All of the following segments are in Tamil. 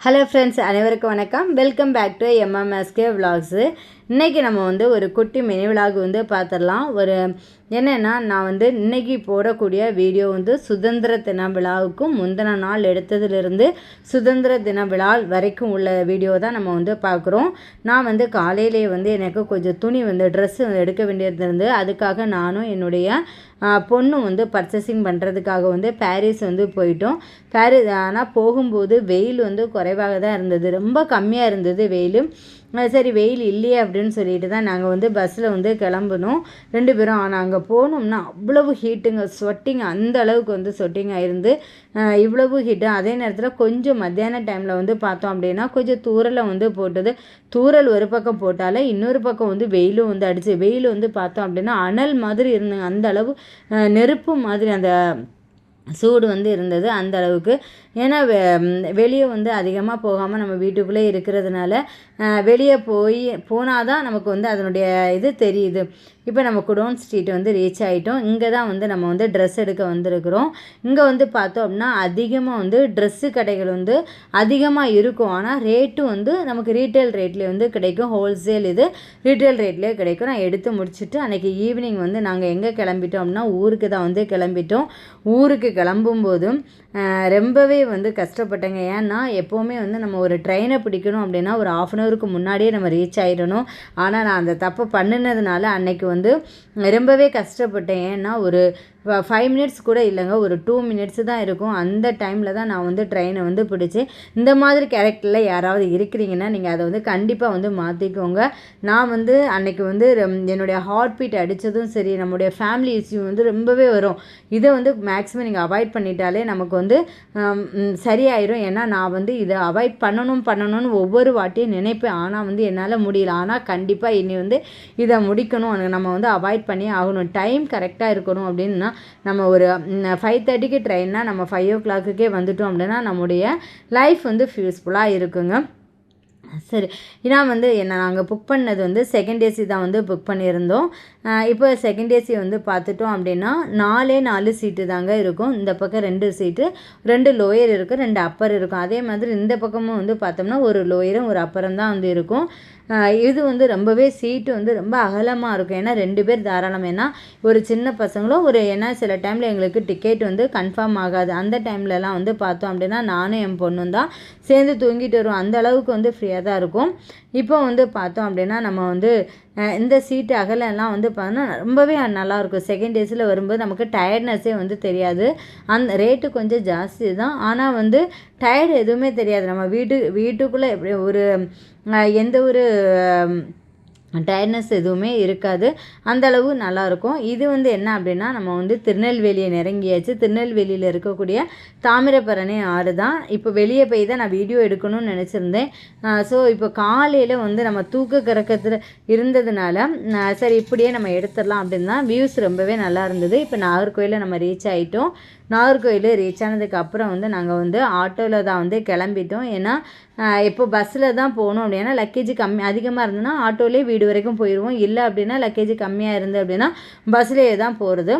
ஹலோ ஃப்ரெண்ட்ஸ், அனைவருக்கும் வணக்கம். Welcome back to MMSK vlogs. இன்றைக்கி நம்ம ஒரு குட்டி மினி விலாக் பார்த்துடலாம். என்னென்னா, நான் இன்றைக்கி போடக்கூடிய வீடியோ சுதந்திர தின விழாவுக்கும் முந்தின நாள் எடுத்ததுலேருந்து சுதந்திர தின விழா வரைக்கும் உள்ள வீடியோ தான் நம்ம பார்க்குறோம். நான் காலையிலே எனக்கு கொஞ்சம் துணி ட்ரெஸ்ஸு எடுக்க வேண்டியது அதுக்காக நானும் என்னுடைய பொண்ணு பர்ச்சேசிங் பண்ணுறதுக்காக பாரிஸ் போயிட்டோம். பாரிஸ் ஆனால் போகும்போது வெயில் குறைவாக தான் இருந்தது, ரொம்ப கம்மியாக இருந்தது வெயில். சரி, வெயில் இல்லையே அப்படின்னு சொல்லிட்டு தான் நாங்கள் பஸ்ஸில் கிளம்புனோம் 2 பேரும். ஆனால் அங்கே போனோம்னா அவ்வளவு ஹீட்டுங்க, ஸ்வெட்டிங், அந்த அளவுக்கு ஸ்வெட்டிங்காக இருந்து இவ்வளவு ஹீட்டு. அதே நேரத்தில் கொஞ்சம் மத்தியான டைமில் பார்த்தோம் அப்படின்னா கொஞ்சம் தூரலை போட்டது. தூரல் ஒரு பக்கம் போட்டாலே இன்னொரு பக்கம் வெயிலும் அடிச்சு. வெயில் பார்த்தோம் அப்படின்னா அனல் மாதிரி இருந்துங்க, அந்த அளவு நெருப்பு மாதிரி அந்த சூடு இருந்தது அந்த அளவுக்கு. ஏன்னா வெளியே அதிகமாக போகாமல் நம்ம வீட்டுக்குள்ளே இருக்கிறதுனால வெளியே போனால் தான் நமக்கு அதனுடைய இது தெரியுது. இப்போ நம்ம குடோன் ஸ்ட்ரீட் ரீச் ஆகிட்டோம். இங்கே தான் நம்ம ட்ரெஸ் எடுக்க வந்திருக்கிறோம். இங்கே பார்த்தோம் அப்படின்னா அதிகமாக ட்ரெஸ்ஸு கடைகள் அதிகமாக இருக்கும். ஆனால் ரேட்டும் நமக்கு ரீட்டைல் ரேட்லேயே கிடைக்கும். ஹோல்சேல் இது ரீட்டைல் ரேட்லேயே கிடைக்கும். நான் எடுத்து முடிச்சுட்டு அன்றைக்கி ஈவினிங் நாங்கள் எங்கே கிளம்பிட்டோம் அப்படின்னா ஊருக்கு தான் கிளம்பிட்டோம். ஊருக்கு கிளம்பும்போதும் ரொம்பவே கஷ்டப்பட்டேங்க. ஏன்னா எப்போவுமே நம்ம ஒரு ட்ரெயினை பிடிக்கணும் அப்படின்னா ஒரு 1/2 அன் ஹவருக்கு முன்னாடியே நம்ம ரீச் ஆகிடணும். ஆனால் நான் அந்த தப்பை பண்ணினதுனால அன்னைக்கு ரொம்பவே கஷ்டப்பட்டேன். ஏன்னா ஒரு 5 மினிட்ஸ் கூட இல்லைங்க, ஒரு 2 மினிட்ஸு தான் இருக்கும். அந்த டைமில் தான் நான் ட்ரெயினை பிடிச்சேன். இந்த மாதிரி கேரக்டரில் யாராவது இருக்கிறீங்கன்னா நீங்கள் அதை கண்டிப்பாக மாற்றிக்கோங்க. நான் அன்னைக்கு என்னுடைய ஹார்ட் பீட் அடித்ததும் சரி, நம்முடைய ஃபேமிலி இஷ்யூ ரொம்பவே வரும். இதை மேக்ஸிமம் நீங்கள் அவாய்ட் பண்ணிட்டாலே நமக்கு சரியாயிரும். ஏன்னா நான் இதை அவாய்ட் பண்ணணும்னு ஒவ்வொரு வாட்டியும் நினைப்பேன். ஆனால் என்னால் முடியல. ஆனால் கண்டிப்பாக இனி இதை முடிக்கணும், நம்ம அவாய்ட் பண்ணி ஆகணும். டைம் கரெக்டாக இருக்கணும். அப்படின்னா நம்ம ஒரு 5:30க்கு ட்ரெயின்னா நம்ம 5 o'clockே வந்துட்டோம் அப்படின்னா நம்முடைய லைஃப் ஃபியூஸ்ஃபுல்லாக இருக்குங்க. சரி, நான் என்ன நாங்கள் புக் பண்ணது செகண்ட் ஏசி தான் புக் பண்ணியிருந்தோம். இப்போ செகண்ட் ஏசி பார்த்துட்டோம் அப்படின்னா 4 சீட்டு தாங்க இருக்கும். இந்த பக்கம் 2 சீட்டு, 2 லோயர் இருக்குது, 2 அப்பர் இருக்கும். அதே மாதிரி இந்த பக்கமும் பார்த்தோம்னா ஒரு லோயரும் ஒரு அப்பரம் தான் இருக்கும். இது ரொம்பவே சீட்டு ரொம்ப அகலமாக இருக்கும். ஏன்னா 2 பேர் தாராளம். ஏன்னா ஒரு சின்ன பசங்களும் ஏன்னா சில டைமில் எங்களுக்கு டிக்கெட் கன்ஃபார்ம் ஆகாது. அந்த டைம்லலாம் பார்த்தோம் அப்படின்னா நானும் என் பொண்ணும் தான் சேர்ந்து தூங்கிட்டு வருவோம். அந்த அளவுக்கு ஃப்ரீயாக தான் இருக்கும். இப்போ பார்த்தோம் அப்படின்னா நம்ம இந்த சீட்டு அகலெல்லாம் பார்த்தோன்னா ரொம்பவே நல்லாயிருக்கும். செகண்ட் ஏசியில் வரும்போது நமக்கு டயர்ட்னஸே தெரியாது. அந்த ரேட்டு கொஞ்சம் ஜாஸ்தி தான், ஆனால் டயர்டு எதுவுமே தெரியாது. நம்ம வீட்டுக்குள்ளே எப்படி ஒரு எந்த ஒரு டயர்ட்னஸ் எதுவுமே இருக்காது. அந்தளவு நல்லாயிருக்கும். இது என்ன அப்படின்னா நம்ம திருநெல்வேலியை நெருங்கியாச்சு. திருநெல்வேலியில் இருக்கக்கூடிய தாமிரபரணி ஆறு தான். இப்போ வெளியே போய் தான் நான் வீடியோ எடுக்கணும்னு நினச்சிருந்தேன். ஸோ இப்போ காலையில் நம்ம தூக்க கறக்கத்தில் இருந்ததுனால சரி இப்படியே நம்ம எடுத்துடலாம் அப்படின்னு தான். வியூஸ் ரொம்பவே நல்லா இருந்தது. இப்போ நாகர்கோயிலில் நம்ம ரீச் ஆகிட்டோம். நாகர்கோயில் ரீச் ஆனதுக்கு அப்புறம் நாங்கள் ஆட்டோவில் தான் கிளம்பிட்டோம். ஏன்னா இப்போ பஸ்ஸில் தான் போகணும் அப்படின்னா லக்கேஜ் அதிகமாக இருந்ததுன்னா ஆட்டோலேயே வீடு வரைக்கும் போயிடுவோம். இல்லை அப்படின்னா லக்கேஜ் கம்மியாக இருந்து அப்படின்னா பஸ்லேயே தான் போகிறது.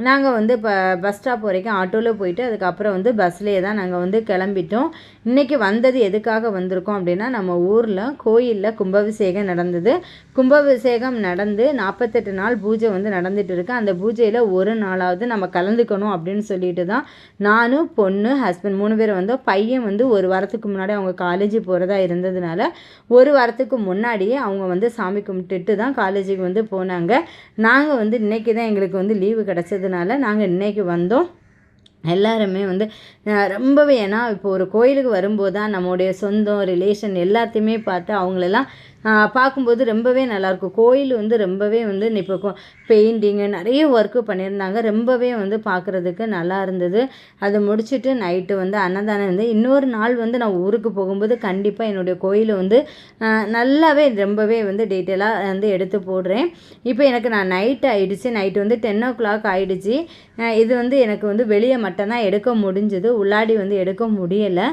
நாங்கள் இப்போ பஸ் ஸ்டாப் வரைக்கும் ஆட்டோவில் போயிட்டு அதுக்கப்புறம் பஸ்லேயே தான் நாங்கள் கிளம்பிட்டோம். இன்றைக்கி வந்தது எதுக்காக வந்திருக்கோம் அப்படின்னா நம்ம ஊரில் கோயிலில் கும்பாபிஷேகம் நடந்தது. கும்பாபிஷேகம் நடந்து 48 நாள் பூஜை நடந்துகிட்டு இருக்கு. அந்த பூஜையில் ஒரு நாளாவது நம்ம கலந்துக்கணும் அப்படின்னு சொல்லிட்டு தான் நானும் பொண்ணு ஹஸ்பண்ட் 3 பேர் வந்தோம். பையன் 1 வாரத்துக்கு முன்னாடி அவங்க காலேஜ் போகிறதா இருந்ததுனால 1 வாரத்துக்கு முன்னாடியே அவங்க சாமி கும்பிட்டுட்டு தான் காலேஜுக்கு போனாங்க. நாங்கள் இன்றைக்கி தான் எங்களுக்கு லீவு கிடச்சதுனால நாங்கள் இன்றைக்கி வந்தோம். எல்லாருமே ரொம்பவே, ஏன்னா இப்போ ஒரு கோயிலுக்கு வரும்போது தான் நம்முடைய சொந்தம் ரிலேஷன் எல்லாத்தையுமே பார்த்து அவங்களெல்லாம் பார்க்கும்போது ரொம்பவே நல்லாயிருக்கும். கோயில் ரொம்பவே இப்போ பெயிண்டிங்கு நிறைய ஒர்க்கு பண்ணியிருந்தாங்க. ரொம்பவே பார்க்குறதுக்கு நல்லா இருந்தது. அதை முடிச்சுட்டு நைட்டு அன்னதானம் இன்னொரு நாள் நான் ஊருக்கு போகும்போது கண்டிப்பாக என்னுடைய கோயிலை நல்லாவே ரொம்பவே டீட்டெயிலாக எடுத்து போடுறேன். இப்போ எனக்கு நைட்டு ஆகிடுச்சு. நைட்டு 10 o'clock ஆகிடுச்சு. இது எனக்கு வெளியே மட்டும்தான் எடுக்க முடிஞ்சுது. உள்ளாடி எடுக்க முடியலை.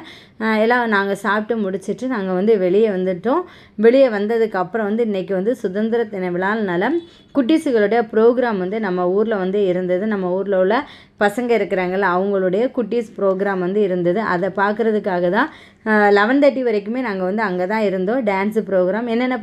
எல்லாம் நாங்கள் சாப்பிட்டு முடிச்சுட்டு நாங்கள் வெளியே வந்துட்டோம். வெளியே வந்ததுக்கப்புறம் வந்து இன்றைக்கி வந்து சுதந்திர தின விழானால குட்டீஸுகளுடைய ப்ரோக்ராம் வந்து நம்ம ஊரில் வந்து இருந்தது. நம்ம ஊரில் உள்ள பசங்க இருக்கிறாங்கல்ல, அவங்களுடைய குட்டீஸ் ப்ரோக்ராம் வந்து இருந்தது. அதை பார்க்குறதுக்காக தான் 11:30 வரைக்குமே நாங்கள் வந்து அங்கே தான் இருந்தோம். டான்ஸு ப்ரோக்ராம் என்னென்ன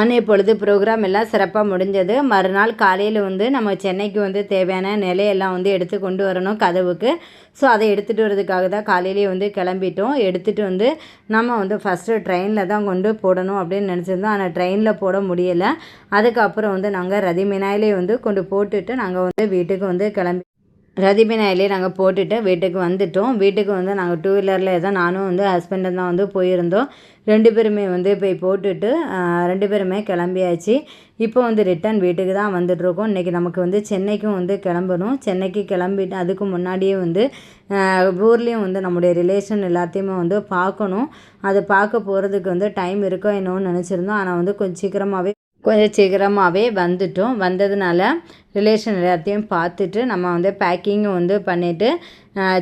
அன்றைய பொழுது ப்ரோக்ராம் எல்லாம் சிறப்பாக முடிஞ்சது. மறுநாள் காலையில் வந்து நம்ம சென்னைக்கு வந்து தேவையான நிலையெல்லாம் வந்து எடுத்து கொண்டு வரணும் கதவுக்கு. ஸோ அதை எடுத்துகிட்டு வரதுக்காக தான் காலையிலேயே வந்து கிளம்பிட்டோம். எடுத்துகிட்டு வந்து நம்ம வந்து ஃபஸ்ட்டு ட்ரெயினில் தான் கொண்டு போடணும் அப்படின்னு நினச்சிருந்தோம். ஆனால் ட்ரெயினில் போட முடியலை. அதுக்கப்புறம் வந்து நாங்கள் ரதிமினாயிலே வந்து கொண்டு போட்டுட்டு நாங்கள் வந்து வீட்டுக்கு வந்து கிளம்பி ரதிமினாயிலே நாங்கள் போட்டுட்டு வீட்டுக்கு வந்துட்டோம். வீட்டுக்கு வந்து நாங்கள் 2 வீலரில் தான் நானும் வந்து ஹஸ்பண்டும் தான் வந்து போயிருந்தோம். 2 பேருமே வந்து போய் போட்டுட்டு 2 பேருமே கிளம்பியாச்சு. இப்போ வந்து ரிட்டன் வீட்டுக்கு தான் வந்துட்டுருக்கோம். இன்றைக்கி நமக்கு வந்து சென்னைக்கும் வந்து கிளம்பணும். சென்னைக்கு கிளம்பிட்டு அதுக்கு முன்னாடியே வந்து ஊர்லேயும் வந்து நம்முடைய ரிலேஷன் எல்லாத்தையுமே வந்து பார்க்கணும். அது பார்க்க போகிறதுக்கு வந்து டைம் இருக்கோ என்னோன்னு நினச்சிருந்தோம். ஆனால் வந்து கொஞ்சம் சீக்கிரமாகவே வந்துட்டோம். வந்ததுனால ரிலேஷன் எல்லாத்தையும் பார்த்துட்டு நம்ம வந்து பேக்கிங்கும் வந்து பண்ணிவிட்டு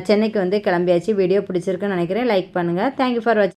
சென்னைக்கு வந்து கிளம்பியாச்சு. வீடியோ பிடிச்சிருக்குன்னு நினைக்கிறேன். லைக் பண்ணுங்கள். தேங்க்யூ ஃபார் வாட்சிங்.